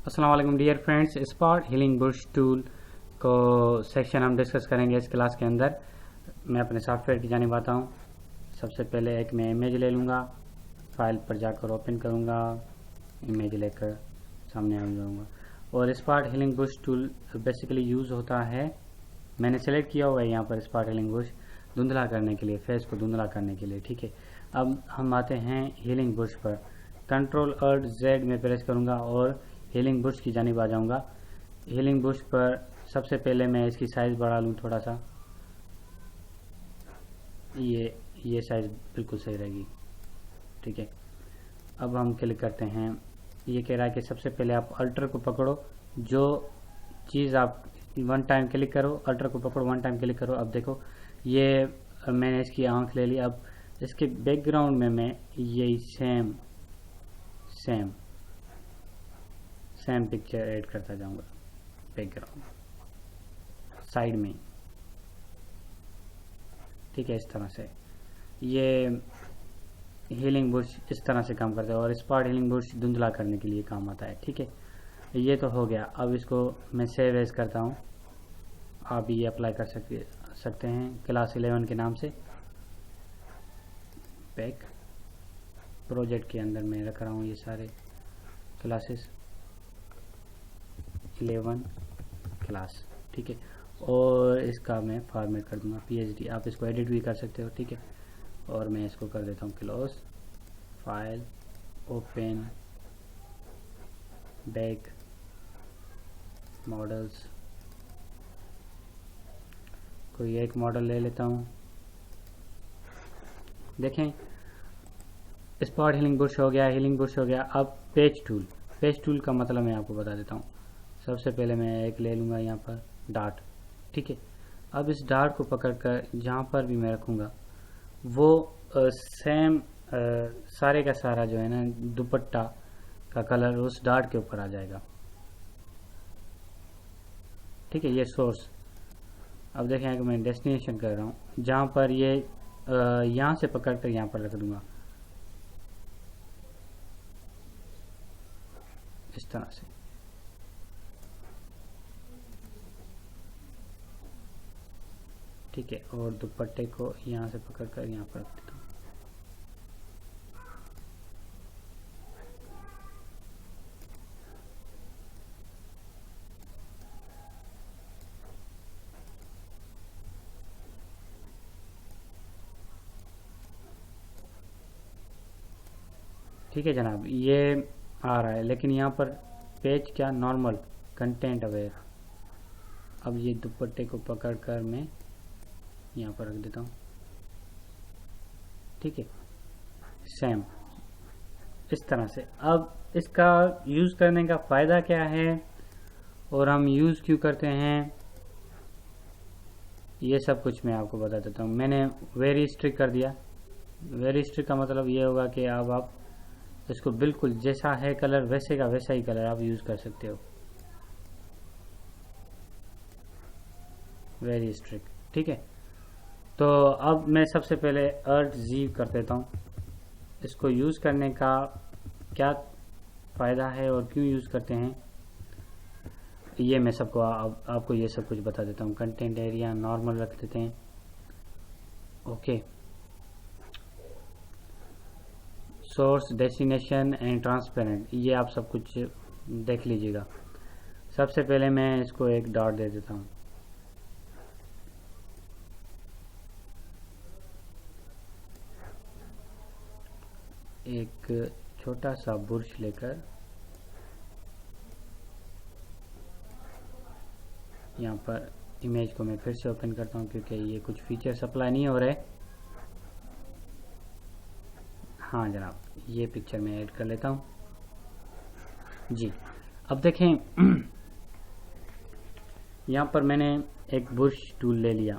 अस्सलाम वालेकुम dear friends, spot healing brush tool को सेक्शन हम डिस्कस करेंगे इस क्लास के अंदर। मैं अपने सॉफ्टवेयर की जानिब आता हूँ। सबसे पहले एक मैं इमेज ले लूँगा, फाइल पर जाकर ओपन करूँगा, इमेज लेकर सामने आ जाऊँगा। और spot healing brush tool basically use होता है, मैंने सेलेक्ट किया हुआ है यहाँ पर स्पॉट हीलिंग बुश धुंधला करने के लिए, फेस को धुंधला करने के लिए। ठीक है, अब हम आते हैं हीलिंग बुश पर। कंट्रोल Alt Z में प्रेस करूँगा और हीलिंग बुश की जानिब आ जाऊँगा। हीलिंग बुश पर सबसे पहले मैं इसकी साइज़ बढ़ा लूँ थोड़ा सा, ये साइज़ बिल्कुल सही रहेगी। ठीक है, अब हम क्लिक करते हैं। ये कह रहा है कि सबसे पहले आप अल्टर को पकड़ो, जो चीज़ आप वन टाइम क्लिक करो, अल्टर को पकड़ो, वन टाइम क्लिक करो। अब देखो ये मैंने इसकी आँख ले ली। अब इसके बैकग्राउंड में मैं यही सेम पिक्चर ऐड करता जाऊंगा बैकग्राउंड साइड में। ठीक है, इस तरह से ये हीलिंग बुश इस तरह से काम करता है और स्पॉट हीलिंग बुश धुंधला करने के लिए काम आता है। ठीक है, ये तो हो गया। अब इसको मैं सेव एज करता हूँ। आप ये अप्लाई कर सकते हैं क्लास 11 के नाम से। बैक प्रोजेक्ट के अंदर मैं रख रहा हूँ ये सारे क्लासेस 11 क्लास। ठीक है, और इसका मैं फॉर्मेट कर दूंगा PhD। आप इसको एडिट भी कर सकते हो। ठीक है, और मैं इसको कर देता हूँ close, file, open, back, models. कोई एक मॉडल ले लेता हूँ। देखें स्पॉट हीलिंग बुश हो गया, हीलिंग बुश हो गया। अब पेज टूल का मतलब मैं आपको बता देता हूँ। सबसे पहले मैं एक ले लूँगा यहाँ पर डार्ट। ठीक है, अब इस डार्ट को पकड़कर जहाँ पर भी मैं रखूँगा वो सेम सारे का सारा जो है ना दुपट्टा का कलर उस डार्ट के ऊपर आ जाएगा। ठीक है, ये सोर्स। अब देखें कि मैं डेस्टिनेशन कर रहा हूँ, जहाँ पर ये यहाँ से पकड़कर यहाँ पर रख दूँगा इस तरह से। ठीक है, और दुपट्टे को यहाँ से पकड़कर यहाँ पर रख देता हूँ। ठीक है जनाब, ये आ रहा है, लेकिन यहाँ पर पेज क्या नॉर्मल कंटेंट अवेयर। अब ये दुपट्टे को पकड़कर मैं यहाँ पर रख देता हूँ। ठीक है, सेम इस तरह से। अब इसका यूज़ करने का फ़ायदा क्या है और हम यूज़ क्यों करते हैं, ये सब कुछ मैं आपको बता देता हूँ। मैंने वेरी स्ट्रिक्ट कर दिया। वेरी स्ट्रिक्ट का मतलब ये होगा कि अब आप इसको बिल्कुल जैसा है कलर वैसे का वैसा ही कलर आप यूज़ कर सकते हो। Very strict. ठीक है, तो अब मैं सबसे पहले Alt Z कर देता हूँ। इसको यूज़ करने का क्या फ़ायदा है और क्यों यूज़ करते हैं ये मैं सबको आपको ये सब कुछ बता देता हूँ। कंटेंट एरिया नॉर्मल रख देते हैं। Okay, source, destination and transparent, ये आप सब कुछ देख लीजिएगा। सबसे पहले मैं इसको एक डॉट दे देता हूँ। एक छोटा सा बुर्श लेकर यहाँ पर इमेज को मैं फिर से ओपन करता हूँ, क्योंकि ये कुछ फीचर सप्लाई नहीं हो रहे। हाँ जनाब, ये पिक्चर मैं ऐड कर लेता हूँ जी। अब देखें यहाँ पर मैंने एक बुश टूल ले लिया,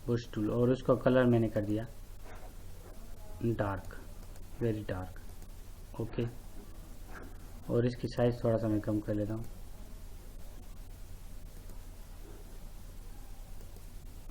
बुश टूल, और उसका कलर मैंने कर दिया डार्क, वेरी डार्क। ओके, और इसकी साइज थोड़ा सा मैं कम कर लेता हूँ।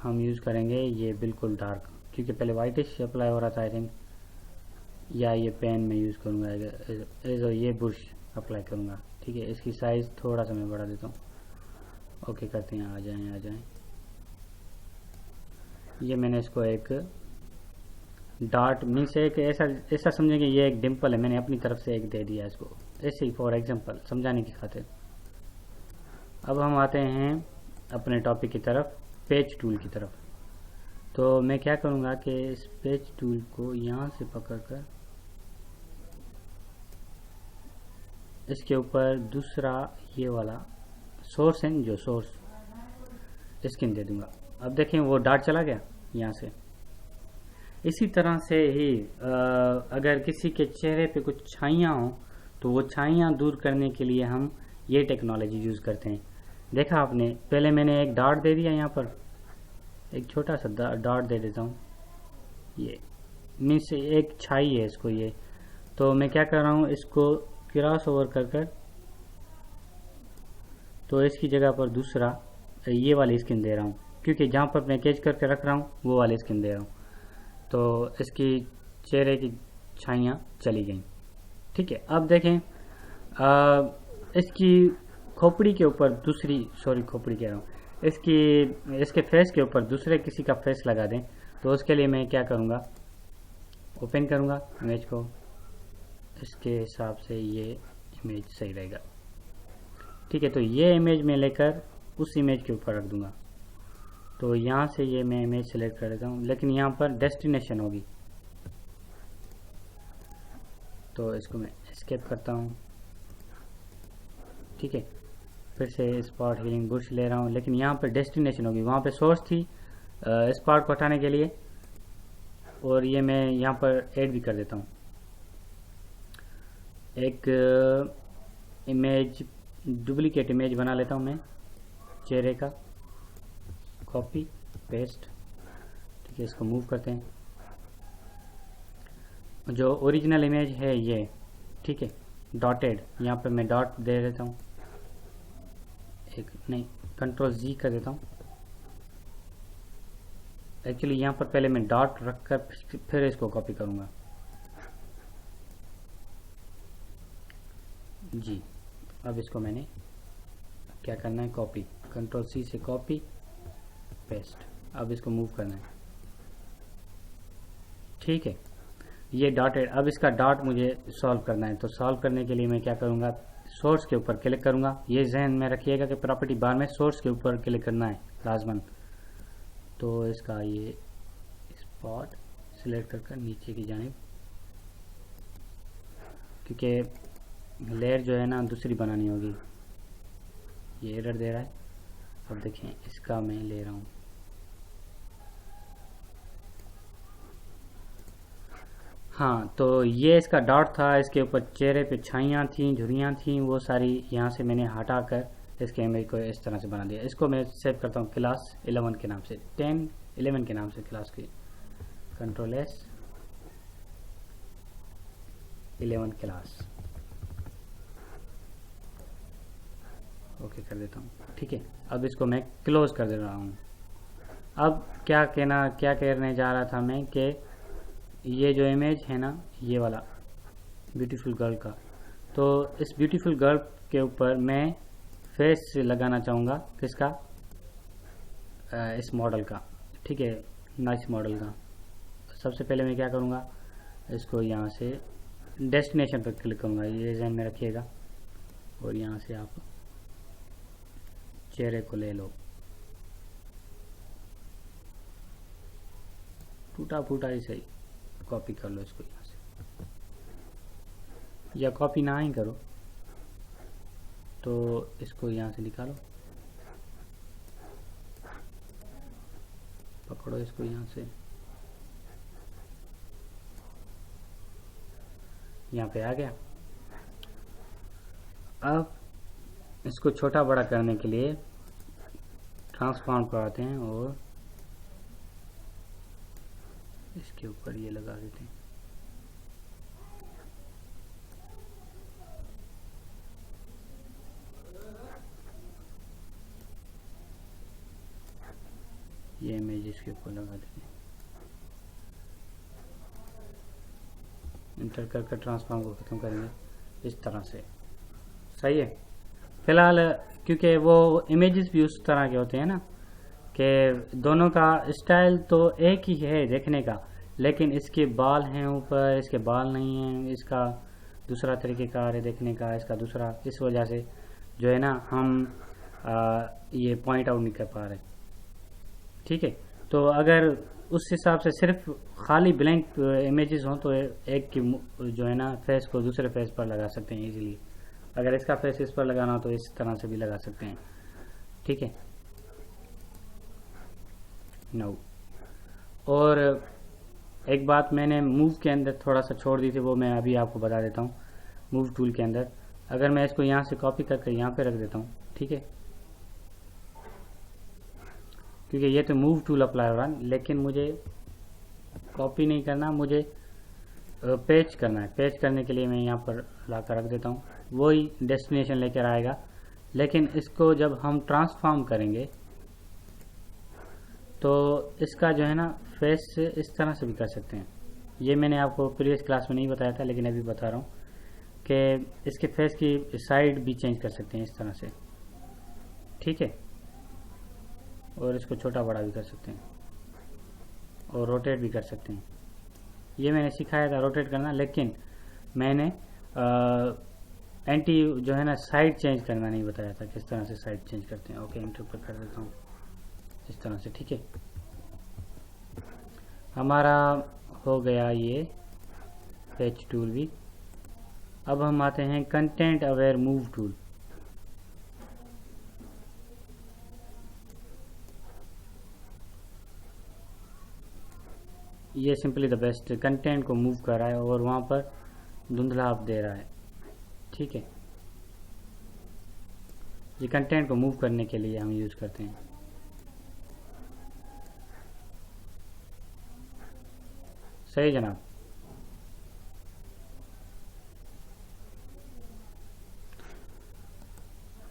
हम यूज़ करेंगे ये बिल्कुल डार्क, क्योंकि पहले वाइटिश अप्लाई हो रहा था आई थिंक, या ये पेन में यूज़ करूँगा। ये बुश अप्लाई करूँगा। ठीक है, इसकी साइज़ थोड़ा सा मैं बढ़ा देता हूँ। ओके करते हैं, आ जाएं। ये मैंने इसको एक डॉट मीन्स एक ऐसा समझें कि ये एक डिम्पल है, मैंने अपनी तरफ से एक दे दिया इसको, ऐसे ही फॉर एग्जांपल समझाने की खातिर। अब हम आते हैं अपने टॉपिक की तरफ, पेज टूल की तरफ। तो मैं क्या करूँगा कि इस पेज टूल को यहाँ से पकड़कर इसके ऊपर दूसरा ये वाला सोर्स है, जो सोर्स स्किन दे दूंगा। अब देखें वो डॉट चला गया यहाँ से। इसी तरह से ही अगर किसी के चेहरे पे कुछ छाइयाँ हों तो वो छाइयाँ दूर करने के लिए हम ये टेक्नोलॉजी यूज़ करते हैं। देखा आपने, पहले मैंने एक डॉट दे दिया, यहाँ पर एक छोटा सा डॉट दे देता हूँ, ये मीन्स एक छाई है इसको ये। तो मैं क्या कर रहा हूँ, इसको क्रॉस ओवर कर तो इसकी जगह पर दूसरा ये वाली स्किन दे रहा हूँ, क्योंकि जहाँ पर मैं कैच करके रख रहा हूँ वो वाली स्किन दे रहा हूँ। तो इसकी चेहरे की छाइयाँ चली गई। ठीक है, अब देखें इसकी खोपड़ी के ऊपर खोपड़ी कह रहा हूँ, इसके फेस के ऊपर दूसरे किसी का फेस लगा दें। तो उसके लिए मैं क्या करूँगा, ओपन करूँगा इमेज को, इसके हिसाब से ये इमेज सही रहेगा। ठीक है, तो ये इमेज मैं लेकर उस इमेज के ऊपर रख दूंगा। तो यहाँ से ये मैं इमेज सेलेक्ट कर देता हूँ, लेकिन यहाँ पर डेस्टिनेशन होगी, तो इसको मैं एस्केप करता हूँ। ठीक है, फिर से स्पॉट हीलिंग बुश ले रहा हूँ, लेकिन यहाँ पर डेस्टिनेशन होगी, वहाँ पे सोर्स थी स्पॉट को हटाने के लिए। और ये मैं यहाँ पर ऐड भी कर देता हूँ, एक इमेज डुप्लीकेट इमेज बना लेता हूँ मैं चेहरे का, कॉपी पेस्ट। ठीक है, इसको मूव करते हैं, जो ओरिजिनल इमेज है ये। ठीक है, डॉटेड, यहाँ पे मैं डॉट दे देता हूँ, एक नहीं कंट्रोल जी कर देता हूँ। एक्चुअली यहाँ पर पहले मैं डॉट रखकर फिर इसको कॉपी करूँगा जी। अब इसको मैंने क्या करना है, कॉपी, कंट्रोल सी से कॉपी पेस्ट। अब इसको मूव करना है। ठीक है, ये डॉटेड। अब इसका डॉट मुझे सॉल्व करना है, तो सॉल्व करने के लिए मैं क्या करूँगा, सोर्स के ऊपर क्लिक करूँगा। ये जहन में रखिएगा कि प्रॉपर्टी बार में सोर्स के ऊपर क्लिक करना है लाजमन। तो इसका ये स्पॉट सिलेक्ट कर नीचे की जानिब, क्योंकि लेयर जो है ना दूसरी बनानी होगी। ये एरर दे रहा है। अब देखें, इसका मैं ले रहा हूँ, हाँ, तो ये इसका डॉट था, इसके ऊपर चेहरे पे छाइयाँ थी, झुर्रियाँ थी, वो सारी यहाँ से मैंने हटाकर इसके इमेज को इस तरह से बना दिया। इसको मैं सेव करता हूँ क्लास 11 के नाम से, 10 11 के नाम से क्लास की, कंट्रोल एस 11 क्लास, ओके कर देता हूँ। ठीक है, अब इसको मैं क्लोज कर दे रहा हूँ। अब क्या कहने जा रहा था मैं कि ये जो इमेज है ना, ये वाला ब्यूटीफुल गर्ल का, तो इस ब्यूटीफुल गर्ल के ऊपर मैं फेस लगाना चाहूँगा, किसका, इस मॉडल का। ठीक है, नाइस मॉडल का। सबसे पहले मैं क्या करूँगा, इसको यहाँ से डेस्टिनेशन पर क्लिक करूँगा, ये ध्यान में रखिएगा। और यहाँ से आप चेहरे को ले लो, टूटा फूटा ही सही, कॉपी कर लो इसको यहाँ से, या कॉपी ना ही करो तो इसको यहाँ से निकालो, पकड़ो इसको यहाँ से, यहाँ पे आ गया। अब इसको छोटा बड़ा करने के लिए ट्रांसफॉर्म पर आते हैं और इसके ऊपर ये लगा देते हैं। ये इमेज इसके ऊपर लगा देते हैं, इंटर कर ट्रांसफॉर्म को खत्म करेंगे इस तरह से। सही है। फिलहाल क्योंकि वो इमेजेस भी उस तरह के होते हैं ना कि दोनों का स्टाइल तो एक ही है देखने का, लेकिन इसके बाल हैं ऊपर, इसके बाल नहीं हैं, इसका दूसरा तरीक़ेकार है देखने का, इसका दूसरा, इस वजह से जो है ना हम ये पॉइंट आउट नहीं कर पा रहे। ठीक है, तो अगर उस हिसाब से सिर्फ खाली ब्लैंक इमेजेस हों तो एक की जो है ना फेस को दूसरे फेस पर लगा सकते हैं इजीली। अगर इसका फेस इस पर लगाना हो तो इस तरह से भी लगा सकते हैं। ठीक है, नो। और एक बात मैंने मूव के अंदर थोड़ा सा छोड़ दी थी, वो मैं अभी आपको बता देता हूँ। मूव टूल के अंदर अगर मैं इसको यहाँ से कॉपी करके यहाँ पे रख देता हूँ, ठीक है, क्योंकि ये तो मूव टूल अप्लाई हो रहा है, लेकिन मुझे कॉपी नहीं करना, मुझे पेस्ट करना है। पेस्ट करने के लिए मैं यहाँ पर ला कर रख देता हूँ, वही डेस्टिनेशन लेकर आएगा। लेकिन इसको जब हम ट्रांसफॉर्म करेंगे तो इसका जो है ना फेस इस तरह से भी कर सकते हैं। ये मैंने आपको प्रीवियस क्लास में नहीं बताया था, लेकिन अभी बता रहा हूँ कि इसके फेस की साइड भी चेंज कर सकते हैं इस तरह से। ठीक है, और इसको छोटा बड़ा भी कर सकते हैं और रोटेट भी कर सकते हैं। ये मैंने सिखाया था रोटेट करना, लेकिन मैंने एंटी जो है ना साइड चेंज करना नहीं बताया था, किस तरह से साइड चेंज करते हैं। ओके, एंटर पर कर देता हूँ इस तरह से। ठीक है, हमारा हो गया ये पेज टूल भी। अब हम आते हैं कंटेंट अवेयर मूव टूल। ये सिंपली द बेस्ट कंटेंट को मूव कर रहा है और वहाँ पर धुंधलाप दे रहा है। ठीक है, ये कंटेंट को मूव करने के लिए हम यूज करते हैं। सही जनाब।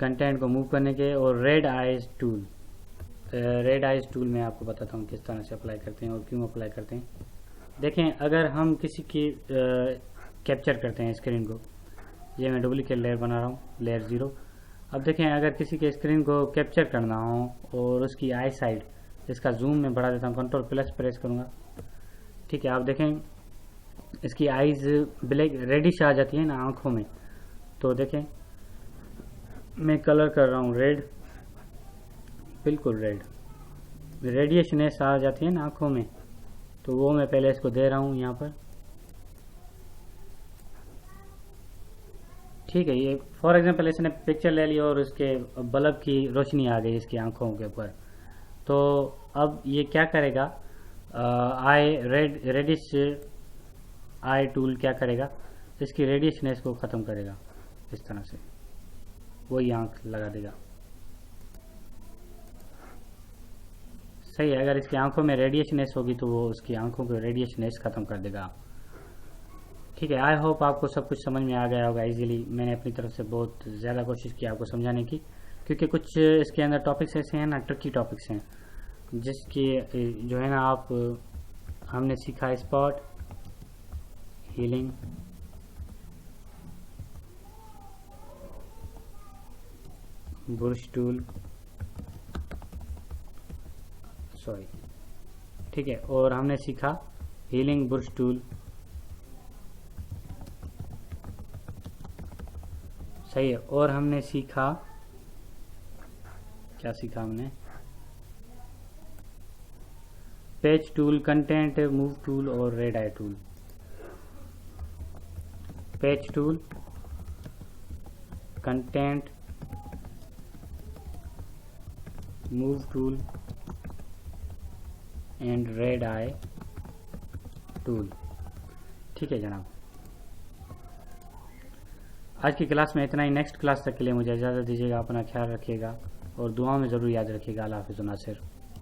कंटेंट को मूव करने के। और red eyes tool, red eyes tool मैं आपको बताता हूँ किस तरह से अप्लाई करते हैं और क्यों अप्लाई करते हैं। देखें, अगर हम किसी की कैप्चर करते हैं स्क्रीन को, ये मैं डुप्लीकेट लेयर बना रहा हूँ, लेयर 0। अब देखें, अगर किसी के स्क्रीन को कैप्चर करना हो और उसकी आई साइड, इसका जूम में बढ़ा देता हूँ, कंट्रोल+ प्रेस करूँगा। ठीक है, आप देखें इसकी आईज ब्लैक रेडिश आ जाती है ना आंखों में। तो देखें मैं कलर कर रहा हूँ रेड, बिल्कुल रेड, रेडिएशनेस आ जाती है ना आंखों में, तो वो मैं पहले इसको दे रहा हूँ यहाँ पर। ठीक है, ये फॉर एग्जांपल इसने पिक्चर ले ली और उसके बल्ब की रोशनी आ गई इसकी आंखों के ऊपर। तो अब ये क्या करेगा, आई रेडिश आई टूल क्या करेगा, इसकी रेडिएशनेस को ख़त्म करेगा इस तरह से, वही आंख लगा देगा। सही है, अगर इसकी आंखों में रेडिएशनेस होगी तो वो उसकी आंखों को रेडिएशनेस ख़त्म कर देगा। ठीक है, आई होप आपको सब कुछ समझ में आ गया होगा इजीली। मैंने अपनी तरफ से बहुत ज़्यादा कोशिश की आपको समझाने की, क्योंकि कुछ इसके अंदर टॉपिक्स ऐसे हैं ना, ट्रिकी टॉपिक्स हैं, जिसकी जो है ना आप हमने सीखा spot healing, brush tool, sorry, ठीक है, और हमने सीखा हीलिंग बुश टूल। सही है, और हमने सीखा, क्या सीखा हमने, page tool, content move tool और red eye tool. Page tool, content move tool and red eye tool. ठीक है जनाब, आज की क्लास में इतना ही। नेक्स्ट क्लास तक के लिए मुझे इजाज़त दीजिएगा, अपना ख्याल रखिएगा और दुआओं में ज़रूर याद रखिएगा। अल्लाह हाफ़िज़ नासिर।